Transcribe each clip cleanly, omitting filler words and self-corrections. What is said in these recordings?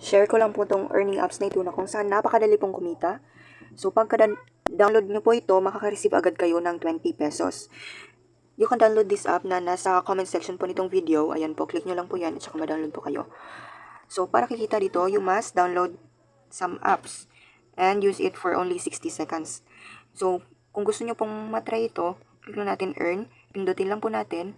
share ko lang po tong earning apps na ito na kung saan napakadali pong kumita. So, pagka-download nyo po ito, makaka-receive agad kayo ng 20 pesos. You can download this app na nasa comment section po nitong video. Ayan po, click nyo lang po yan at saka ma-download po kayo. So, para kikita dito, you must download some apps and use it for only 60 seconds. So, kung gusto nyo pong matry ito, click lang natin earn, pindutin lang po natin,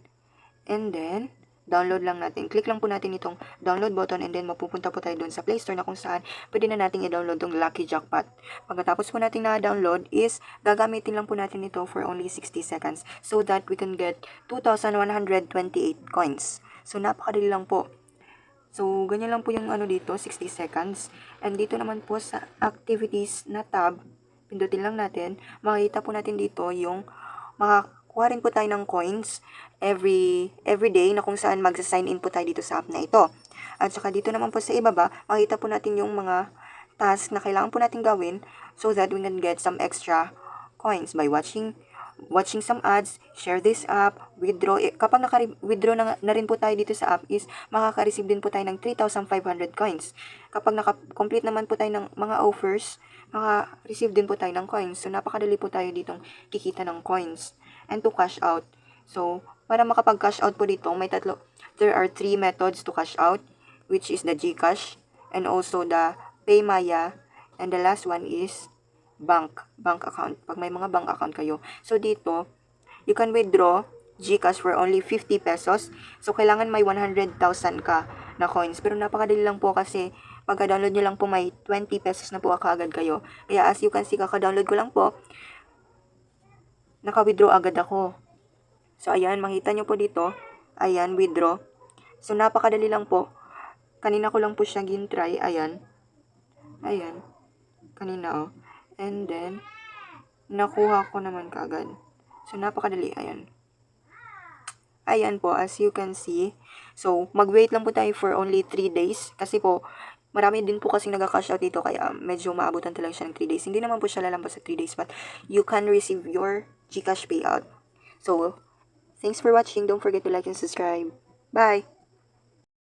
and then, download lang natin. Click lang po natin itong download button and then mapupunta po tayo doon sa Play Store na kung saan pwede na natin i-download tong Lucky Jackpot. Pagkatapos po natin na-download is gagamitin lang po natin ito for only 60 seconds so that we can get 2,128 coins. So, napakadali lang po. So, ganyan lang po yung dito, 60 seconds. And dito naman po sa activities na tab, pindutin lang natin, makikita po natin dito yung makakuha rin po tayo ng coins every day na kung saan magsa-sign in po tayo dito sa app na ito. At saka dito naman po sa ibaba, makikita po natin yung mga task na kailangan po natin gawin so that we can get some extra coins by watching some ads, share this app, withdraw. Kapag naka-withdraw na rin po tayo dito sa app is makaka-receive din po tayo ng 3,500 coins. Kapag naka-complete naman po tayo ng mga offers, maka-receive din po tayo ng coins. So, napakadali po tayo ditong kikita ng coins. And to cash out. So, para makapag-cash out po dito, there are 3 methods to cash out, which is the GCash, and also the PayMaya, and the last one is bank account, pag may mga bank account kayo. So, dito, you can withdraw GCash for only 50 pesos. So, kailangan may 100,000 ka na coins. Pero napakadali lang po kasi pagka-download nyo lang po may 20 pesos na po kaagad kayo. Kaya as you can see, kaka-download ko lang po, naka-withdraw agad ako. So, ayan, makita nyo po dito. Ayan, withdraw. So, napakadali lang po. Kanina ko lang po siya gin-try. Ayan. Ayan. Kanina, oh. And then, nakuha ko naman kaagad. So, napakadali. Ayan. Ayan po, as you can see. So, mag-wait lang po tayo for only 3 days. Kasi po, marami din po kasing nag-cash out dito. Kaya, medyo maabutan talaga siya ng 3 days. Hindi naman po siya lalampas sa 3 days. But, you can receive your GCash payout. So, thanks for watching. Don't forget to like and subscribe. Bye!